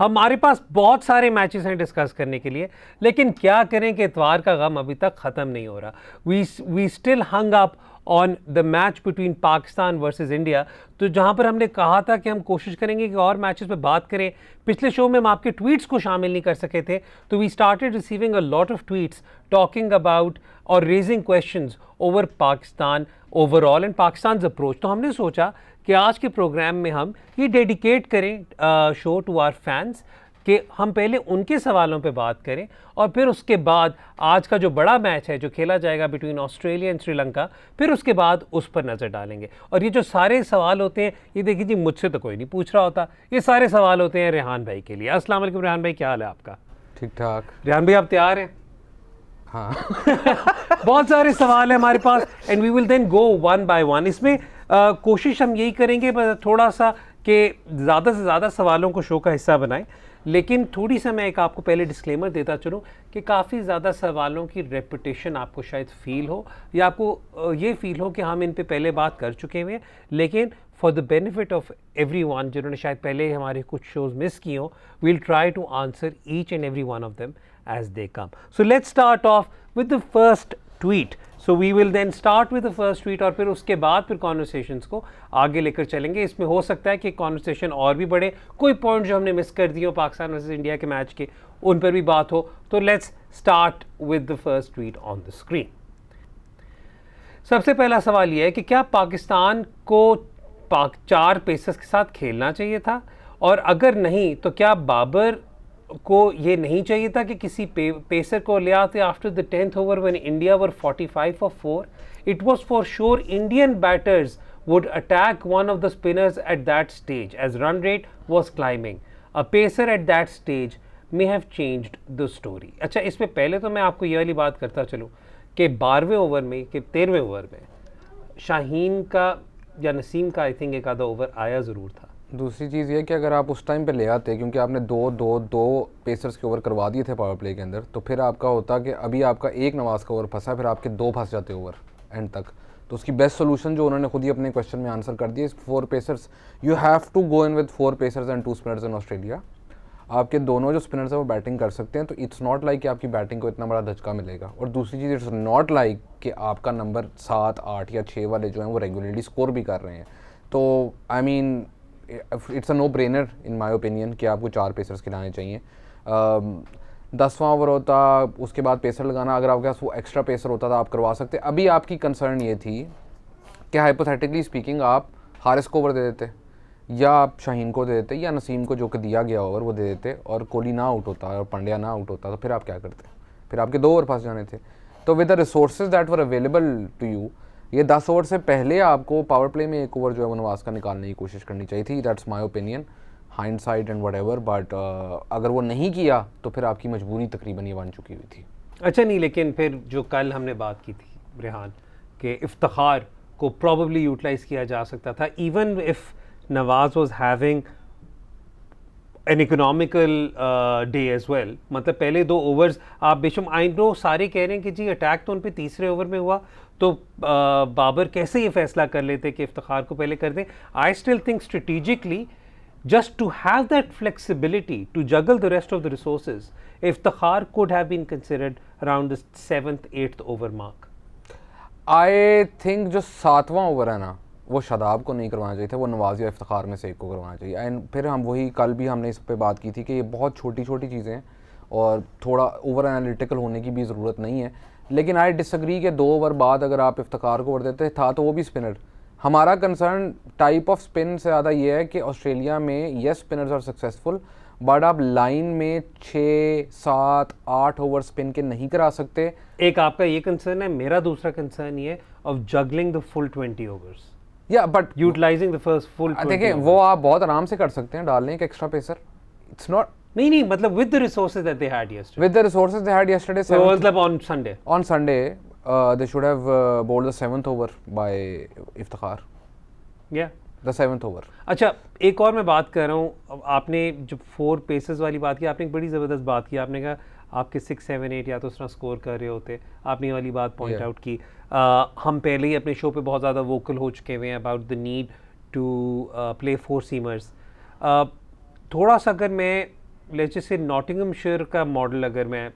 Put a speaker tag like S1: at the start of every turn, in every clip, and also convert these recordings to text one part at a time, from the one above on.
S1: हमारे पास बहुत सारे मैचेस हैं डिस्कस करने के लिए, लेकिन क्या करें कि इतवार का गम अभी तक ख़त्म नहीं हो रहा। We still hung up on the match between Pakistan versus India. तो जहां पर हमने कहा था कि हम कोशिश करेंगे कि और मैचेस पे बात करें, पिछले शो में हम आपके ट्वीट्स को शामिल नहीं कर सके थे, तो we started receiving a lot of tweets talking about और raising questions over Pakistan overall and Pakistan approach. तो हमने सोचा कि आज के प्रोग्राम में हम ये डेडिकेट करें शो टू आवर फैंस, कि हम पहले उनके सवालों पे बात करें और फिर उसके बाद आज का जो बड़ा मैच है जो खेला जाएगा बिटवीन ऑस्ट्रेलिया एंड श्रीलंका, फिर उसके बाद उस पर नज़र डालेंगे। और ये जो सारे सवाल होते हैं, ये देखिए जी, मुझसे तो कोई नहीं पूछ रहा होता, ये सारे सवाल होते हैं रेहान भाई के लिए। अस्सलाम वालेकुम रेहान भाई, क्या हाल है आपका?
S2: ठीक ठाक।
S1: रेहान भाई, आप तैयार हैं?
S2: हाँ।
S1: बहुत सारे सवाल हैं हमारे पास and we will then go one by one. इसमें कोशिश हम यही करेंगे थोड़ा सा कि ज़्यादा से ज़्यादा सवालों को शो का हिस्सा बनाएं, लेकिन थोड़ी सा मैं एक आपको पहले डिस्क्लेमर देता चलूं कि काफ़ी ज़्यादा सवालों की रेपिटेशन आपको शायद फील हो, या आपको ये फील हो कि हम इन पे पहले बात कर चुके हुए हैं, लेकिन for the benefit of everyone जिन्होंने शायद पहले हमारे कुछ शोज मिस किए हों, we'll try to answer each and every one of them as they come. So let's start off with the first tweet. So we will then start with the first tweet और फिर उसके बाद फिर conversations को आगे लेकर चलेंगे। इसमें हो सकता है कि conversation और भी बढ़े, कोई पॉइंट जो हमने मिस कर दिए हो पाकिस्तान वर्सेस इंडिया के मैच के, उन पर भी बात हो। तो let's start with the first tweet on the screen. सबसे पहला सवाल ये है कि क्या पाकिस्तान को 4 पेसर्स के साथ खेलना चाहिए था, और अगर नहीं तो क्या बाबर को ये नहीं चाहिए था कि किसी पेसर को ले आते after the 10th over when India were 45 for 4? It was for sure Indian batters would attack one of the spinners at that stage as run rate was climbing. A pacer at that stage may have changed the story. अच्छा, इसमें पहले तो मैं आपको ये वाली बात करता चलूँ कि 12वें ओवर में कि 13वें ओवर में शाहीन का या नसीम का आई थिंक एक आधा ओवर आया ज़रूर था।
S2: दूसरी चीज़ ये कि अगर आप उस टाइम पे ले आते, क्योंकि आपने दो पेसर्स के ओवर करवा दिए थे पावर प्ले के अंदर, तो फिर आपका होता कि अभी आपका एक नवाज़ का ओवर फंसा, फिर आपके 2 फंस जाते ओवर एंड तक। तो उसकी बेस्ट सोल्यूशन जो उन्होंने खुद ही अपने क्वेश्चन में आंसर कर दिया, 4 pacers, you have to go in with 4 pacers and 2 spinners in Australia. आपके दोनों जो स्पिनर्स हैं वो बैटिंग कर सकते हैं, तो इट्स नॉट लाइक कि आपकी बैटिंग को इतना बड़ा धचका मिलेगा। और दूसरी चीज़, इट्स नॉट लाइक कि आपका नंबर 7, 8 या 6 वाले जो हैं वो रेगुलरली स्कोर भी कर रहे हैं। तो I mean it's a no brainer in my opinion कि आपको 4 पेसर्स खिलाने चाहिए। 10वां ओवर होता, उसके बाद पेसर लगाना, अगर आपके पास वो एक्स्ट्रा पेसर होता था आप करवा सकते। अभी आपकी कंसर्न ये थी कि हाइपोथेटिकली स्पीकिंग आप हारिस को ओवर दे देते, या आप शाहीन को दे देते, या नसीम को जो कि दिया गया ओवर वो दे देते, और कोहली ना आउट होता और पंड्या ना आउट होता, तो फिर आप क्या करते? फिर आपके 2 ओवर फंस जाने थे। तो with the resources that were available to you, ये 10 ओवर से पहले आपको पावर प्ले में 1 ओवर जो है वो नवाज का निकालने की कोशिश करनी चाहिए थी। That's my opinion, hindsight and whatever, but अगर वो नहीं किया तो फिर आपकी मजबूरी तकरीबन ये बन चुकी हुई थी।
S1: अच्छा, नहीं, लेकिन फिर जो कल हमने बात की थी रेहान कि इफ्तिखार को प्रॉबली यूटिलाइज किया जा सकता था, even if Nawaz was having an economical day as well. मतलब पहले 2 ओवर्स आप बेशुम, आई नो सारे कह रहे हैं कि जी अटैक तो उन पे तीसरे ओवर में हुआ, तो बाबर कैसे ये फैसला कर लेते कि इफ्तिखार को पहले कर दें। I still think strategically, just to have that flexibility to juggle the rest of the resources, Iftikhar could have been considered around the 7th, 8th over mark.
S2: I think जो 7वां ओवर है ना, वो शादाब को नहीं करवाना चाहिए था, वो नवाज या इफ्तिखार में से एक को करवाना चाहिए। एंड फिर हम वही कल भी हमने इस पे बात की थी कि ये बहुत छोटी छोटी चीज़ें हैं और थोड़ा ओवर एनालिटिकल होने की भी ज़रूरत नहीं है। लेकिन आई डिसएग्री कि 2 ओवर बाद अगर आप इफ्तिखार को ओवर देते, था तो वो भी स्पिनर। हमारा कंसर्न टाइप ऑफ स्पिन से ज़्यादा ये है कि ऑस्ट्रेलिया में yes spinners are successful, but आप लाइन में 6, 7, 8 ओवर स्पिन के नहीं करा सकते।
S1: एक आपका ये कंसर्न है, मेरा दूसरा कंसर्न ये of juggling the full 20 overs,
S2: या but
S1: utilising the first full 20।
S2: देखिए वो आप बहुत आराम से कर सकते हैं, डालने एक एक्स्ट्रा पेसर। इट्स नॉट,
S1: नहीं, मतलब with the resources that they had yesterday,
S2: with the resources they had yesterday,
S1: so मतलब on Sunday
S2: they should have bowled the 7th over by Iftikhar.
S1: Yeah,
S2: the 7th over.
S1: अच्छा, एक और मैं बात कर रहा हूँ, आपने जो 4 पेसेस वाली बात की, आपने एक बड़ी ज़बरदस्त बात की। आपने कहा आपके 6, 7, 8 या तो उस तरह स्कोर कर रहे होते, आपने ये वाली बात पॉइंट आउट की। हम पहले ही अपने शो पे बहुत ज़्यादा वोकल हो चुके हुए हैं about the need to play 4 seamers. थोड़ा सा अगर मैं लेट्स जस्ट से नॉटिंघमशायर का मॉडल अगर मैं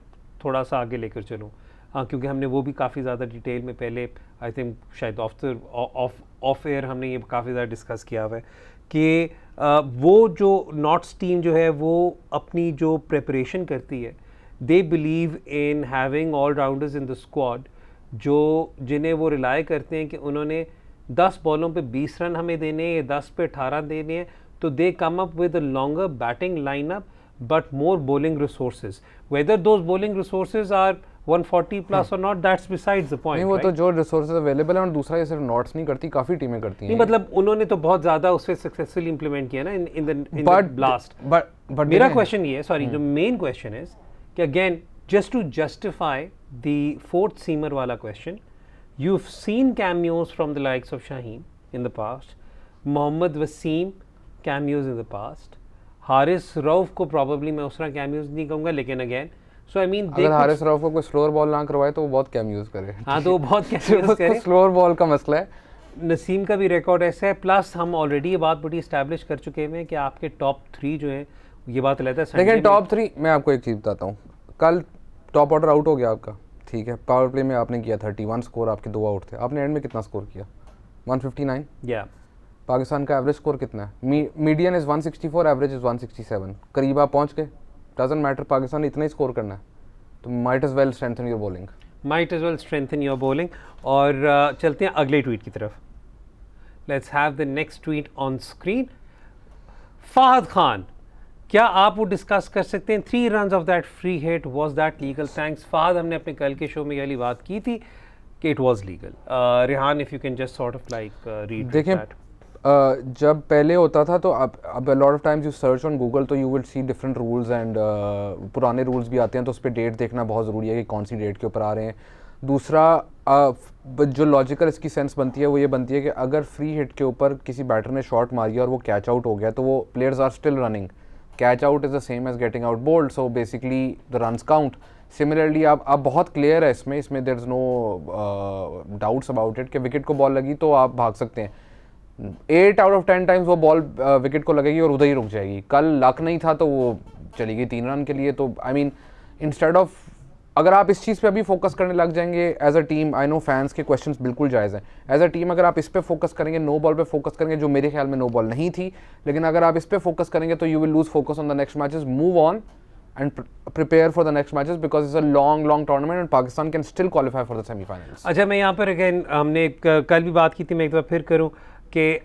S1: थोड़ा सा आगे लेकर चलूँ, हाँ, क्योंकि हमने वो भी काफ़ी ज़्यादा डिटेल में पहले आई थिंक शायद ऑफ एयर हमने ये काफ़ी ज़्यादा डिस्कस किया हुआ है कि वो जो नॉट्स टीम जो है वो अपनी जो प्रिपरेशन करती है, they believe in having all rounders in the squad जो जिन्हें वो रिलाय करते हैं कि उन्होंने 10 बॉलों पे 20 रन हमें देने हैं या 10 पे 18 देने हैं, तो they come up with a longer batting lineup but more bowling resources. Whether those bowling resources are 140 plus or not, that's besides the point.
S2: नहीं, वो
S1: right?
S2: तो जो रिसोर्सेज अवेलेबल है, और दूसरा ये सिर्फ नॉट्स नहीं करती, काफ़ी टीमें करती हैं।
S1: नहीं, मतलब उन्होंने तो बहुत ज़्यादा उससे सक्सेसफुली इम्प्लीमेंट किया ना इन द ब्लास्ट।
S2: बट
S1: मेरा क्वेश्चन ये है, सॉरी, जो मेन क्वेश्चन इज कि again just to justify the fourth seamer वाला question, you've seen cameos from the likes of Shaheen in the past, Mohammad Wasim cameos in the past, Haris Rauf को probably मैं उस तरह cameos नहीं कहूँगा, लेकिन अगेन सो आई मीन
S2: अगर हारिस रऊफ को कोई स्लोअर बॉल ना करवाए तो वो बहुत कैमियोज करे।
S1: हाँ, तो वो बहुत कैमियोज करे,
S2: स्लोअर बॉल का मसला है।
S1: नसीम का भी रिकॉर्ड ऐसा है, प्लस हम ऑलरेडी ये बात बड़ी इस्टेब्लिश कर चुके हैं कि आपके टॉप 3 जो हैं, ये बात रहता है।
S2: लेकिन टॉप 3 मैं आपको एक चीज़ बताता हूँ, कल टॉप ऑर्डर आउट हो गया आपका, ठीक है, पावर प्ले में आपने किया 31 स्कोर, आपके 2 आउट थे, आपने एंड में कितना स्कोर किया? 159।
S1: या
S2: पाकिस्तान का एवरेज स्कोर कितना है? मीडियन इज़ 164, एवरेज इज़ 167, करीब आप पहुँच गए। डजंट मैटर, पाकिस्तान ने इतना ही स्कोर करना है, तो might as well strengthen your bowling,
S1: might as well strengthen your bowling. और चलते हैं अगले ट्वीट की तरफ। Let's have the next tweet on screen. Fahad Khan, क्या आप वो डिस्कस कर सकते हैं 3 run off that free hit, was that legal? Thanks Fahad, हमने अपने कल के शो में ये वाली बात की थी कि it was legal. Rehan, if you can just sort of like read that.
S2: जब पहले होता था तो अब lot of times you search on Google तो you will see different rules and पुराने रूल्स भी आते हैं, तो उस पर डेट देखना बहुत ज़रूरी है कि कौन सी डेट के ऊपर आ रहे हैं। दूसरा जो लॉजिकल इसकी सेंस बनती है वो ये बनती है कि अगर फ्री हिट के ऊपर किसी बैटर ने शॉट मारी और वो कैच आउट हो गया तो वो players are still running, catch out is the same as getting out bowled, so basically the runs count. Similarly आप बहुत क्लियर है इसमें there is no doubts about it कि विकेट को बॉल लगी तो आप भाग सकते हैं, 8 आउट ऑफ 10 टाइम्स वो बॉल विकेट को लगेगी और उधर ही रुक जाएगी। कल लक नहीं था तो वो चली गई 3 रन के लिए। तो आई मीन इंस्टेड ऑफ, अगर आप इस चीज़ पे अभी फोकस करने लग जाएंगे as a team, I know fans के क्वेश्चंस बिल्कुल जायज़ हैं, एज अ टीम अगर आप इस पे फोकस करेंगे, नो बॉल पे फोकस करेंगे, जो मेरे ख्याल में नो बॉल नहीं थी, लेकिन अगर आप इस पे फोकस करेंगे तो you will lose focus on the next matches, move on and prepare for the next matches because it's a long tournament and Pakistan can still qualify for the semi-finals.
S1: अच्छा, मैं यहाँ पर अगेन हमने कल भी बात की थी, मैं एक बार फिर करूँ कि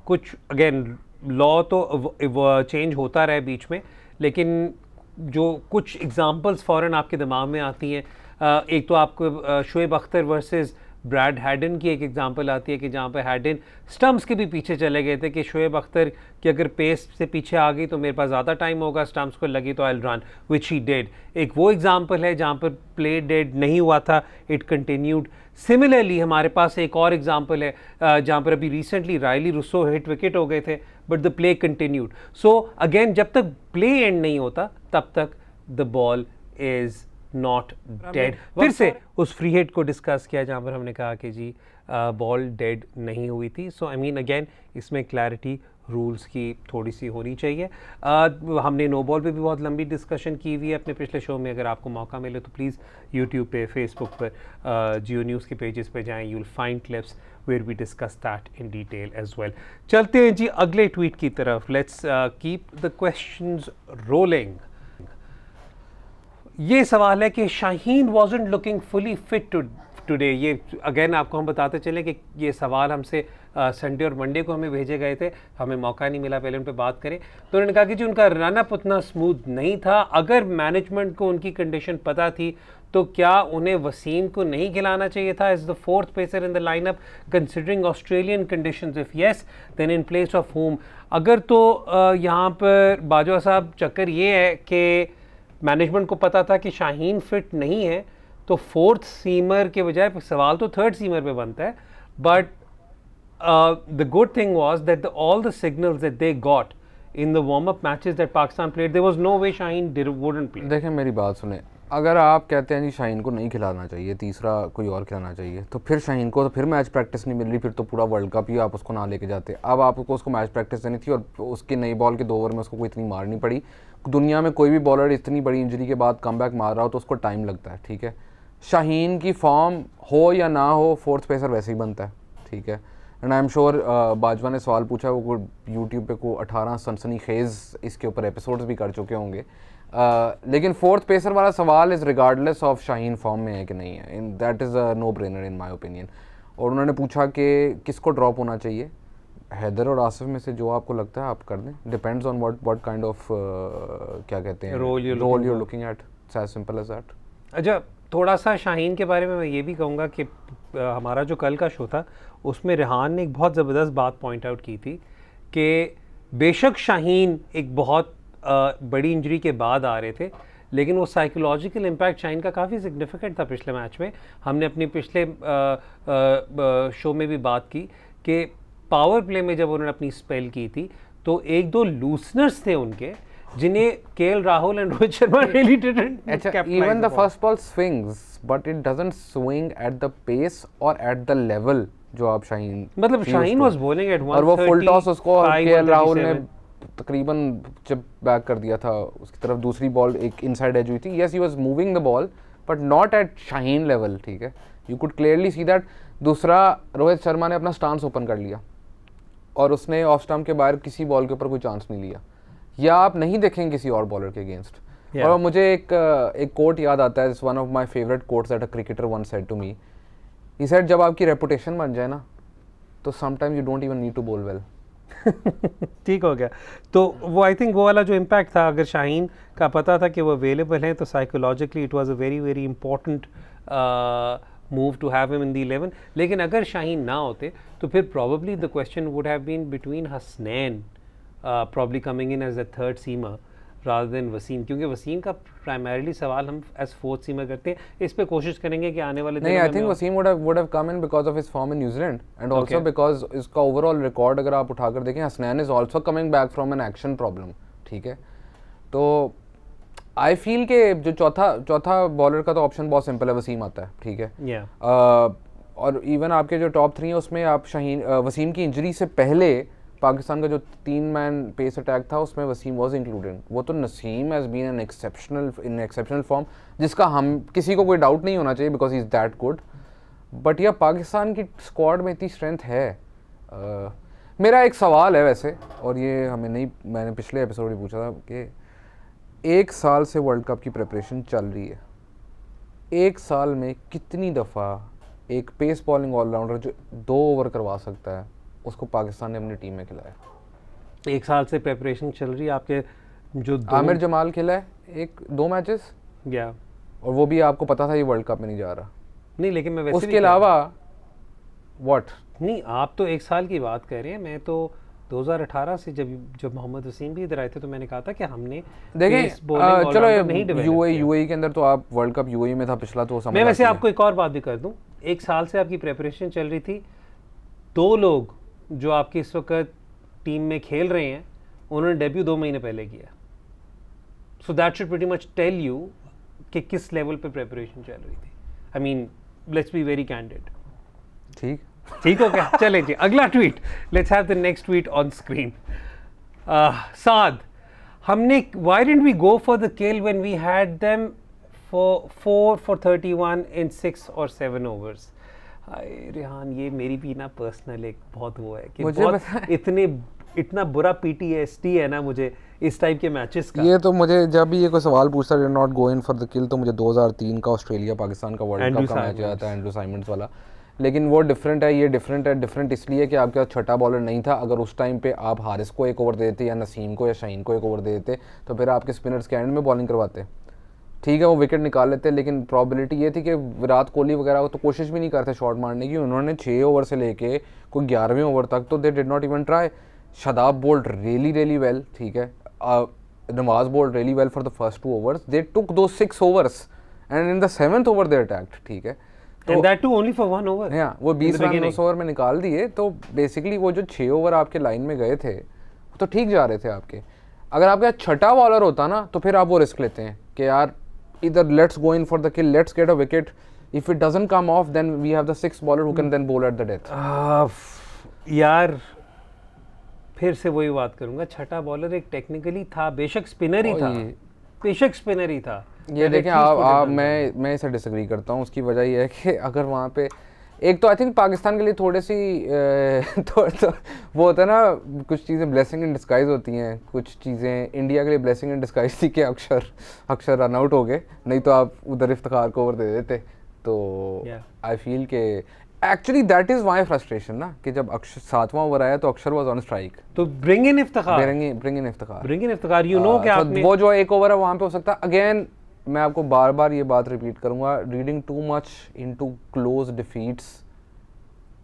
S1: कुछ अगेन लॉ तो चेंज होता रहा है बीच में, लेकिन जो कुछ एग्जांपल्स फ़ौरन आपके दिमाग में आती हैं, एक तो आपको Shoaib Akhtar versus Brad Hayden की एक एग्जांपल आती है कि जहाँ पे हैडन स्टम्प्स के भी पीछे चले गए थे कि शोएब अख्तर की अगर पेस से पीछे आ गई तो मेरे पास ज़्यादा टाइम होगा, स्टम्प्स को लगी तो I will run, which he did. एक वो एग्जांपल है जहाँ पर प्ले डेड नहीं हुआ था, इट कंटिन्यूड। सिमिलरली हमारे पास एक और एग्जांपल है जहाँ पर अभी रिसेंटली रायली रुसो हिट विकेट हो गए थे but the play continued. So again जब तक प्ले एंड नहीं होता तब तक the ball is not dead. फिर से उस फ्री हिट को डिस्कस किया जहाँ पर हमने कहा कि जी बॉल डेड नहीं हुई थी। सो आई मीन अगेन इसमें क्लैरिटी रूल्स की थोड़ी सी होनी चाहिए। हमने नो बॉल पे भी बहुत लंबी डिस्कशन की हुई है अपने पिछले शो में, अगर आपको मौका मिले तो प्लीज़ यूट्यूब पे, फेसबुक पर, जियो न्यूज़ के पेजेस पे जाएं, you will find clips where we discuss that in detail as well. चलते हैं जी अगले ट्वीट की तरफ। Let's keep the questions rolling. ये सवाल है कि Shaheen wasn't looking fully fit today. ये अगेन आपको हम बताते चलें कि ये सवाल हमसे संडे और मंडे को हमें भेजे गए थे, हमें मौका नहीं मिला पहले उन पर बात करें। तो उन्होंने कहा कि जी उनका रनअप उतना स्मूथ नहीं था, अगर मैनेजमेंट को उनकी कंडीशन पता थी तो क्या उन्हें वसीम को नहीं खिलाना चाहिए था as the 4th pacer in the lineup considering Australian conditions? If yes then in place of home. अगर तो यहाँ पर बाजवा साहब चक्कर ये है कि मैनेजमेंट को पता था कि शाहीन फिट नहीं है तो 4th सीमर के बजाय सवाल तो 3rd सीमर पे बनता है। But the good thing was that all the signals that they got in the warm up matches that Pakistan played, there was no way Shaheen wouldn't play.
S2: देखें मेरी बात सुने, अगर आप कहते हैं जी शाहीन को नहीं खिलाना चाहिए, तीसरा कोई और खिलाना चाहिए, तो फिर शाहीन को तो फिर मैच प्रैक्टिस नहीं मिल रही, फिर तो पूरा वर्ल्ड कप ही आप उसको ना लेके जाते। अब आपको उसको मैच प्रैक्टिस देनी थी और उसकी नई बॉल के 2 ओवर में उसको कोई इतनी मारनी पड़ी। दुनिया में कोई भी बॉलर इतनी बड़ी इंजरी के बाद कमबैक मार रहा हो तो उसको टाइम लगता है, ठीक है। शाहीन की फॉर्म हो या ना हो, फोर्थ पेसर वैसे ही बनता है, ठीक है। And I am sure Bajwa ने सवाल पूछा, वो यूट्यूब पे को 18 सनसनीखेज इसके ऊपर एपिसोड्स भी कर चुके होंगे। लेकिन फोर्थ पेसर वाला सवाल is regardless of Shaheen form में है कि नहीं है, in that is a no brainer in my opinion. और उन्होंने पूछा कि किसको ड्रॉप होना चाहिए, हैदर और आसिफ में से जो आपको लगता है आप कर दें, depends on what kind of क्या कहते हैं role you looking at, as simple as that.
S1: अच्छा, थोड़ा सा शाहीन के बारे में मैं ये भी कहूँगा कि हमारा जो कल का शो था उसमें रेहान ने एक बहुत ज़बरदस्त बात पॉइंट आउट की थी कि बेशक शाहीन एक बहुत बड़ी इंजरी के बाद आ रहे थे, लेकिन वो साइकोलॉजिकल इम्पैक्ट शाहीन का काफ़ी सिग्निफिकेंट था पिछले मैच में। हमने अपने पिछले शो में भी बात की कि पावर प्ले में जब उन्होंने अपनी स्पेल की थी तो 1-2 लूसनर्स थे उनके, जिन्हें KL Rahul and Rohit Sharma really didn't
S2: even the first ball swings but it doesn't swing at the pace or at the level जो आप शाहीन,
S1: मतलब शाहीन was bowling at 130
S2: और वो फुल टॉस उसको केएल राहुल ने तकरीबन जब बैक कर दिया था उसकी तरफ, दूसरी बॉल एक इनसाइड एज हुई थी, yes he was moving the ball but not at Shaheen level, ठीक है। You could clearly see that. दूसरा, रोहित शर्मा ने अपना स्टांस ओपन कर लिया और उसने ऑफ स्टंप के बाहर किसी बॉल के ऊपर कोई चांस नहीं लिया, या आप नहीं देखेंगे किसी और बॉलर के अगेंस्ट। और मुझे एक कोट याद आता है, one of my favourite quotes that a cricketer once said to me, he said जब आपकी रेपुटेशन बन जाए ना तो sometimes you don't even need to bowl well.
S1: ठीक हो गया। तो वो आई थिंक वो वाला जो इम्पैक्ट था, अगर शाहीन का पता था कि वो अवेलेबल हैं तो psychologically it was a very very important move to have him in the 11। लेकिन अगर शाहीन ना होते तो फिर probably the question would have been between Hasnain probably coming in as the third seamer rather than Wasim, क्योंकि वसीम का प्राइमरीली सवाल हम एज फोर्थ सीमर करते हैं। इस पे कोशिश करेंगे कि आने वाले
S2: नहीं, I think Wasim would have come in because of his form in New Zealand and also because इसका ओवरऑल रिकॉर्ड अगर आप उठाकर देखें, Hasnain is also coming back from an action problem, ठीक है। तो आई फील के जो चौथा बॉलर का तो ऑप्शन बहुत सिंपल है, वसीम आता है, ठीक है। और इवन आपके जो टॉप 3 है उसमें आप शाहीन, वसीम की इंजरी से पहले पाकिस्तान का जो 3 मैन पेस अटैक था उसमें वसीम वाज इंक्लूडेड। वो तो Naseem has been an exceptional form, जिसका हम किसी को कोई डाउट नहीं होना चाहिए because he is that good. But यह पाकिस्तान की स्क्वाड में इतनी स्ट्रेंथ है। मेरा एक सवाल है वैसे, और ये हमें नहीं, मैंने पिछले एपिसोड में पूछा था कि 1 साल से वर्ल्ड कप की प्रिपरेशन चल रही है, 1 साल में कितनी दफ़ा एक पेस बॉलिंग ऑलराउंडर जो 2 ओवर करवा सकता है उसको पाकिस्तान ने अपनी टीम में खिलाया।
S1: 1 साल से प्रिपरेशन चल रही है आपके जो
S2: आमिर जमाल खेला है 1-2 मैचेस,
S1: या
S2: और वो भी आपको पता था ये वर्ल्ड कप में नहीं जा रहा।
S1: नहीं, लेकिन मैं वैसे
S2: उसके अलावा व्हाट
S1: नहीं, आप तो 1 साल की बात कर रहे हैं, मैं तो 2018 से जब मोहम्मद वसीम भी इधर आए थे तो मैंने कहा था कि हमने
S2: देखें, चलो यूएई के अंदर तो आप वर्ल्ड कप यूएई में था पिछला, तो समझ।
S1: मैं वैसे आपको एक और बात भी कर दूं, 1 साल से आपकी प्रिपरेशन चल रही थी, 2 लोग जो आपके इस वक्त टीम में खेल रहे हैं उन्होंने डेब्यू 2 महीने पहले किया। So that should pretty much tell you कि किस लेवल पे प्रिपरेशन चल रही थी। I mean let's be very candid. ठीक हो गया। चलें जी, अगला tweet, let's have the next tweet on screen. Saad, हमने why didn't we go for the kill when we had them for 4 for 31 in 6 or 7 overs। Rehan, ये मेरी भी ना पर्सनल एक बहुत वो है कि बहुत इतना बुरा पीटीएसडी है ना मुझे इस टाइप के मैचेस का।
S2: ये तो मुझे जब भी ये कोई सवाल पूछता है नॉट गोइंग फॉर द किल, तो मुझे 2003 का ऑस्ट्रेलिया पाकिस्तान का वर्ल्ड कप का मैच आता है, एंड्रू साइमंड्स वाला। लेकिन वो डिफरेंट है, ये डिफरेंट इसलिए कि आपका छठा बॉलर नहीं था। अगर उस टाइम पे आप हारिस को 1 ओवर दे देते या नसीम को या शाहीन को 1 ओवर दे देते तो फिर आपके स्पिनर्स के एंड में बॉलिंग करवाते, ठीक है, वो विकेट निकाल लेते। लेकिन प्रॉबिलिटी ये थी कि विराट कोहली वगैरह तो कोशिश भी नहीं करते शॉट मारने की। उन्होंने 6 ओवर से लेके कोई 11वें ओवर तक तो they did not even try. Shadab bowled really well, ठीक है, Nawaz bowled really well for the first 2 overs। They took दो 6 overs and in the 7th over they attacked, ठीक है,
S1: तो that too only for 1 over।
S2: हाँ, वो 20 रन 9 ओवर में निकाल दिए। तो बेसिकली वो जो 6 ओवर आपके लाइन में गए थे वो तो ठीक जा रहे थे आपके। अगर आपका छठा बॉलर होता ना तो फिर आप वो रिस्क लेते हैं कि यार either let's go in for the kill, let's get a wicket. If it doesn't come off, then we have the sixth bowler who can then bowl at the death.
S1: यार फिर से वही बात करूंगा, छठा बॉलर एक टेक्निकली था, बेशक स्पिनर ही था, बेशक स्पिनर ही था।
S2: ये देखें आप मैं इसे डिसएग्री करता हूँ। उसकी वजह ये है कि अगर वहाँ पे एक तो आई थिंक पाकिस्तान के लिए थोड़ी सी तो वो होता है ना, कुछ चीज़ें ब्लेसिंग इन डिस्गाइज होती हैं, कुछ चीज़ें इंडिया के लिए ब्लेसिंग इन डिस्गाइज थी कि अक्षर रन आउट हो गए, नहीं तो आप उधर इफ्तिखार को ओवर दे देते। तो आई फील के actually that is my frustration ना, कि जब अक्षर 7वां ओवर आया तो अक्षर वाज ऑन स्ट्राइक,
S1: तो bring in Iftikhar, you know कि आपने
S2: वो जो एक ओवर है वहाँ पे हो सकता है। अगेन मैं आपको बार बार ये बात रिपीट करूंगा, reading too much into close defeats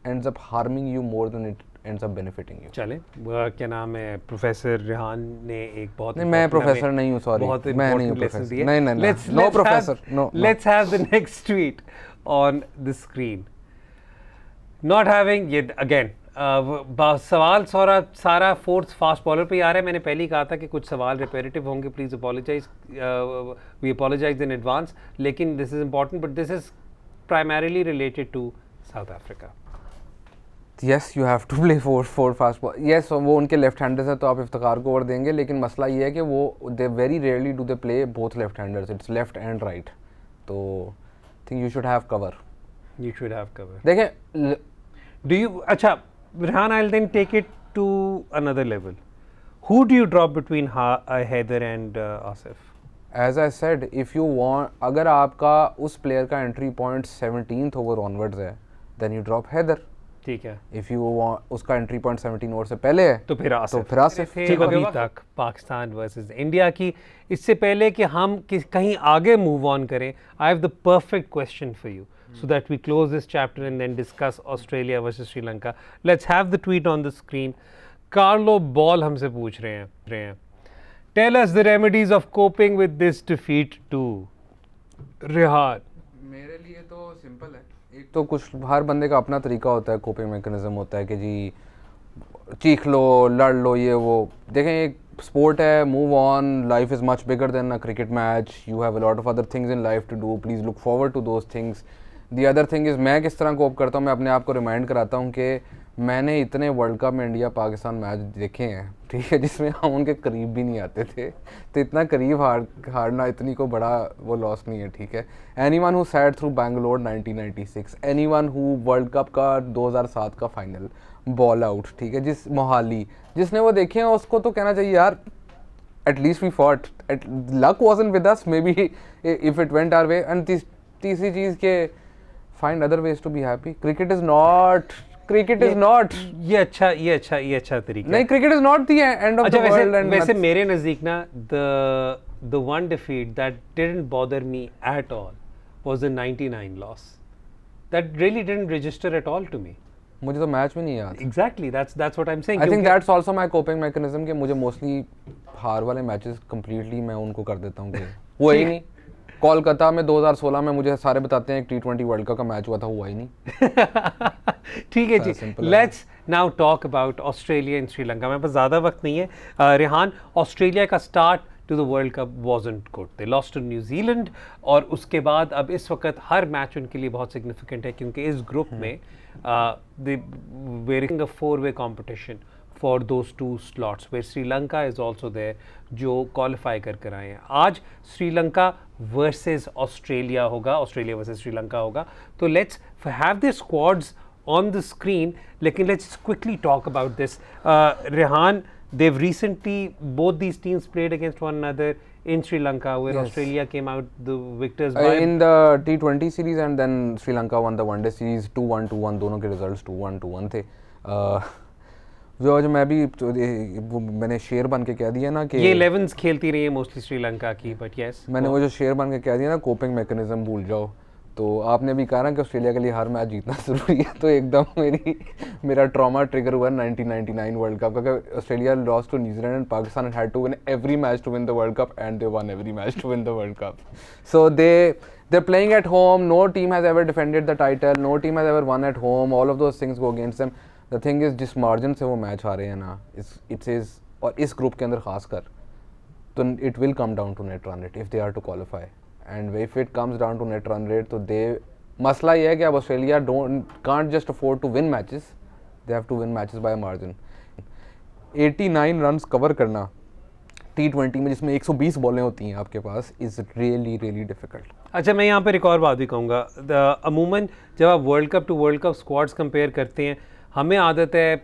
S2: ends up harming you more than it ends up benefiting you.
S1: चले क्या नाम है, प्रोफेसर रेहान ने एक बहुत
S2: नहीं, मैं प्रोफेसर नहीं हूँ, सॉरी, मैं नहीं हूँ प्रोफेसर, नहीं no professor, no.
S1: Let's have the next tweet on the screen. Not having ये अगेन सवाल सारा फोर्थ फास्ट बॉलर पे ही आ रहा है। मैंने पहले ही कहा था कि कुछ सवाल रिपेरेटिव होंगे, please apologise, we apologise in advance, लेकिन this is important, but this is primarily related to South Africa.
S2: Yes, you have to play four fast ball. Yes, वो उनके लेफ्ट हैंडर्स है तो आप इफ्तिखार को ओवर देंगे, लेकिन मसला ये है कि वो they very rarely do they play both left handers, it's left and right, तो think you should have cover, देखें
S1: डू यू, अच्छा Rehan, I'll then take it to another level. Who do you drop between Haider and Asif?
S2: As I said, if you want, अगर आपका उस player का entry point 17th over onwards है, then you drop Haider.
S1: ठीक है।
S2: If you want, उसका entry point 17 over से पहले है
S1: तो फिर आसिफ।
S2: अभी
S1: तक पाकिस्तान वर्सेस इंडिया की, इससे पहले कि हम कहीं आगे मूव ऑन करें, I have the perfect question for you. So that we close this chapter and then discuss Australia versus Sri Lanka. Let's have the tweet on the screen. Carlo Ball हमसे पूछ रहे हैं, tell us the remedies of coping with this defeat too. Rehan.
S2: मेरे लिए तो simple है, एक तो कुछ हर बंदे का अपना तरीका होता है, कोपिंग मैकेनिज्म होता है कि जी चीख लो, लड़ लो, ये वो। देखें, एक स्पोर्ट है, move on, life is much bigger than a cricket match, you have a lot of other things in life to do, please look forward to those things. The other thing is, मैं किस तरह कोप करता हूँ, मैं अपने आप को remind कराता हूँ कि मैंने इतने वर्ल्ड कप में इंडिया पाकिस्तान मैच देखे हैं, ठीक है, जिसमें हम उनके करीब भी नहीं आते थे, तो इतना करीब हारना इतनी को बड़ा वो लॉस नहीं है, ठीक है। Anyone who sat through Bangalore 1996, anyone who World Cup का 2007 का फाइनल बॉल आउट, ठीक है, जिस मोहाली जिसने वो देखे हैं उसको तो कहना चाहिए यार, at least we fought, luck wasn't with us, maybe if it went our way. And तीसरी चीज़ के find other ways to be happy. Cricket is not
S1: ये अच्छा तरीका
S2: नहीं, cricket is not the end of the world. And
S1: वैसे मेरे नज़दीक ना the one defeat that didn't bother me at all was the 99 loss. That really didn't register at all to me.
S2: मुझे तो मैच में नहीं याद।
S1: Exactly, that's what I'm saying.
S2: I think that's also my coping mechanism कि मुझे mostly हार वाले matches completely मैं उनको कर देता हूँ कि वो ही नहीं। कोलकाता में 2016 में मुझे सारे बताते हैं T20 वर्ल्ड कप का मैच हुआ था, हुआ ही नहीं।
S1: ठीक है जी, let's now talk about Australia and Sri Lanka. मेरे पास ज़्यादा वक्त नहीं है। रेहान, ऑस्ट्रेलिया का start to the world cup wasn't good, they lost to New Zealand, और उसके बाद अब इस वक्त हर मैच उनके लिए बहुत सिग्निफिकेंट है, क्योंकि इस ग्रुप में they were a 4-way competition for those two slots where Sri Lanka is also there, जो क्वालिफाई कर आए हैं। आज श्रीलंका वर्सेस ऑस्ट्रेलिया होगा, ऑस्ट्रेलिया वर्सेस श्रीलंका होगा, तो let's have the squads on the screen, लेकिन let's quickly talk about this. Rehan, they've recently, both these teams played against one another in Sri Lanka, where
S2: yes.
S1: Australia came out the victors
S2: in the T20 series, and then Sri Lanka won the one day series 2-1, 2-1, दोनों के results 2-1, 2-1 थे। जो मैं भी मैंने शेर बन के कह दिया ना कि
S1: ये 11s खेलती रही है मोस्टली श्रीलंका की, बट यस,
S2: मैंने वो जो शेर बन के कह दिया ना, कोपिंग मैकेनिज्म भूल जाओ। तो आपने भी कहा ना कि ऑस्ट्रेलिया के लिए हर मैच जीतना ज़रूरी है, तो एकदम मेरा ट्रॉमा ट्रिगर हुआ 1999 वर्ल्ड कप का। Australia lost to New Zealand and Pakistan had to win every match to win the world cup, and they one every match to win the world cup. So they're playing at home, no team has ever defended the title, no team has ever won at home, all of those things go against them. The thing is, जिस margin से वो match हारे हैं ना, it is, और इस group के अंदर खास कर, तो it will come down to net run rate if they are to qualify, and if it comes down to net run rate तो दे मसला ये है कि अब Australia can't just afford to win matches, they have to win matches by margin. 89 runs cover करना T20 में जिसमें 120 बॉलें होती हैं आपके पास इज़ रियली रियली डिफ़िकल्ट।
S1: अच्छा, मैं यहाँ पर एक और बात भी कहूँगा, अमूमन जब आप World Cup to World Cup squads compare करते हैं, हमें आदत है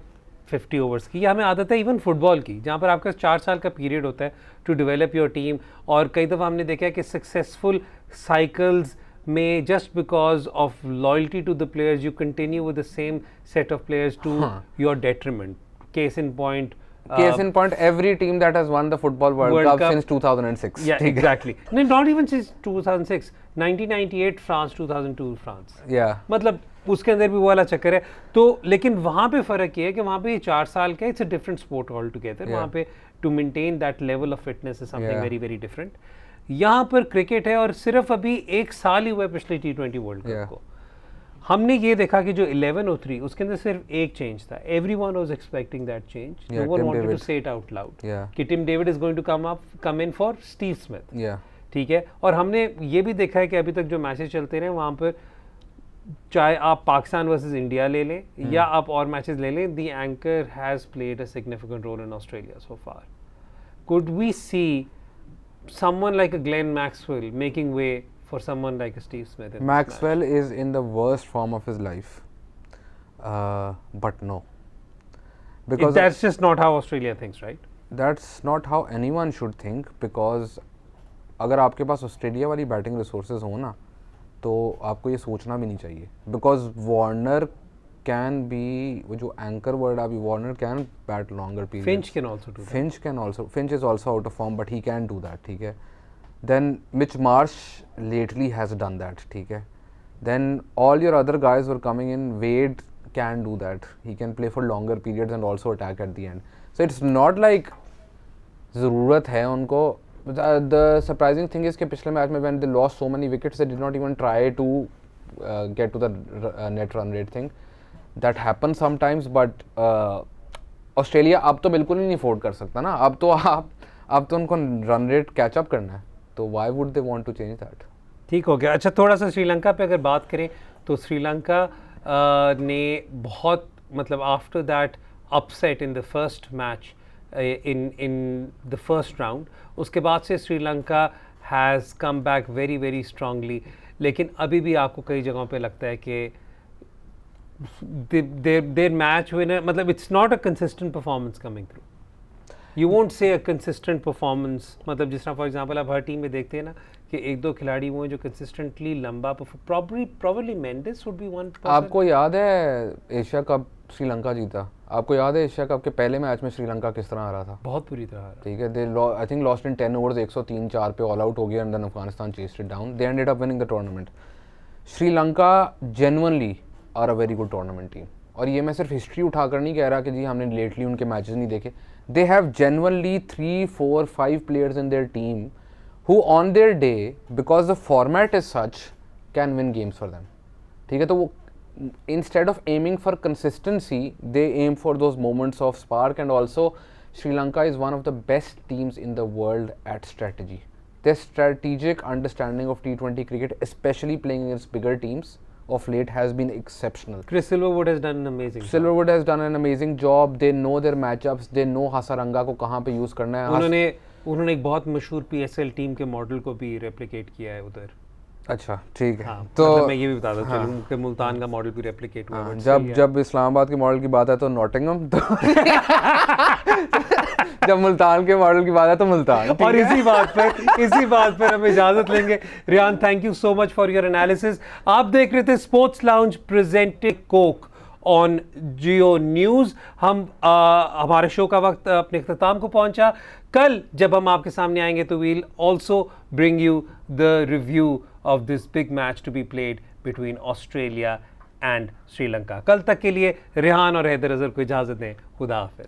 S1: 50 ओवर्स की, या हमें आदत है इवन फुटबॉल की, जहाँ पर आपका 4 साल का पीरियड होता है टू डेवलप योर टीम। और कई दफ़ा हमने देखा है कि सक्सेसफुल साइकिल्स में just because of loyalty to the players you continue with the same set of players to your detriment. Case in point,
S2: every team that has won the football World Cup since 2006.
S1: Yeah, exactly. No, not even since 2006. 1998 France, 2002 France.
S2: Yeah.
S1: मतलब उसके अंदर भी वो वाला चक्कर है। तो लेकिन वहाँ पे फ़र्क ये है कि वहाँ पे 4 साल का it's a different sport altogether. वहाँ पे to maintain that level of fitness is something very very different. यहाँ पर क्रिकेट है और सिर्फ अभी 1 साल ही हुआ है पिछले T20 वर्ल्ड कप को। हमने ये देखा कि जो 1103 उसके अंदर सिर्फ एक चेंज था। Everyone was expecting that change, no one wanted to say it out loud कि Tim David is going to come in for Steve Smith. ठीक है, और हमने ये भी देखा है कि अभी तक जो मैचेस चलते रहे वहाँ पर, चाहे आप पाकिस्तान वर्सेस इंडिया ले लें या आप और मैचेस ले लें, the anchor has played a significant role in Australia so far. Could we see someone like a Glenn Maxwell making way for someone like a Steve Smith?
S2: Maxwell is in the worst form of his life, but no, because
S1: that's just not how Australia thinks, right?
S2: That's not how anyone should think, because अगर आपके पास Australia वाली batting resources हो ना तो आपको ये सोचना भी नहीं चाहिए, बिकॉज वार्नर can be, वो जो anchor word अभी, Warner can bat longer periods.
S1: Finch can also do that.
S2: Finch is also out of form, but he can do that, ठीक है. Then Mitch Marsh lately has done that, ठीक है. Then all your other guys were coming in. Wade can do that. He can play for longer periods and also attack at the end. So it's not like ज़रूरत है उनको. The surprising thing is कि पिछले match में when they lost so many wickets, they did not even try to get to the net run rate thing. That happens sometimes, but Australia अब तो बिल्कुल ही नहीं अफोर्ड कर सकता ना। अब तो उनको रन रेट कैचअप करना है, तो why would they want to change that.
S1: ठीक हो गया। अच्छा, थोड़ा सा श्रीलंका पे अगर बात करें तो श्रीलंका ने बहुत, मतलब after that upset in the first match in the first round, उसके बाद से Sri Lanka has come back very very strongly. लेकिन अभी भी आपको कई जगहों पे लगता है कि their match winner, मतलब it's not a consistent performance coming through. You won't say a consistent performance, मतलब जिस तरह फॉर एग्जांपल आप हर टीम में देखते हैं ना कि 1-2 खिलाड़ी वो हैं जो कंसिस्टेंटली लंबा probably Mendes would be one person.
S2: आपको याद है एशिया कप श्रीलंका जीता? आपको याद है एशिया कप के पहले मैच में श्रीलंका किस तरह आ रहा था?
S1: बहुत बुरी तरह आ रहा।
S2: ठीक है, they I think lost in 10 overs, 103-4 पे ऑल आउट हो गया, and then Afghanistan chased it down. They ended up winning the tournament. Sri Lanka genuinely are a very good tournament team. और ये मैं सिर्फ हिस्ट्री उठाकर नहीं कह रहा कि जी हमने लेटली उनके मैचेस नहीं देखे। They have genuinely 3, 4, 5 players in their team who on their day, because the format is such, can win games for them. ठीक है, तो वो instead of aiming for consistency they aim for those moments of spark. And also Sri Lanka is one of the best teams in the world at strategy. their strategic understanding of T20 cricket, especially playing against bigger teams, of late has been exceptional.
S1: Chris Silverwood has done an amazing job.
S2: Silverwood has done an amazing job. They know their matchups. They know Hasaranga को कहाँ पे use करना है.
S1: उन्होंने एक बहुत मशहूर PSL team के मॉडल को भी रेप्लिकेट किया है उधर.
S2: अच्छा, ठीक है.
S1: हाँ, तो मतलब मैं ये भी बता दूं कि मुल्तान का मॉडल भी रेप्लिकेट हुआ है.
S2: जब इस्लामाबाद के मॉडल की बात है तो नॉटिंघम, तो जब मुल्तान के मॉडल की बात है तो मुल्तान.
S1: और इसी बात पर हम इजाजत लेंगे. Riyan, thank you so much for your analysis. आप देख रहे थे sports lounge presented Coke on Geo News. हमारे शो का वक्त अपने इख्तिताम को पहुंचा. कल जब हम आपके सामने आएंगे तो we'll also bring you the review of this big match to be played between Australia and Sri Lanka. कल तक के लिए रिहान और हैदर अज़हर को इजाज़त दें. खुदा हाफ़िज़.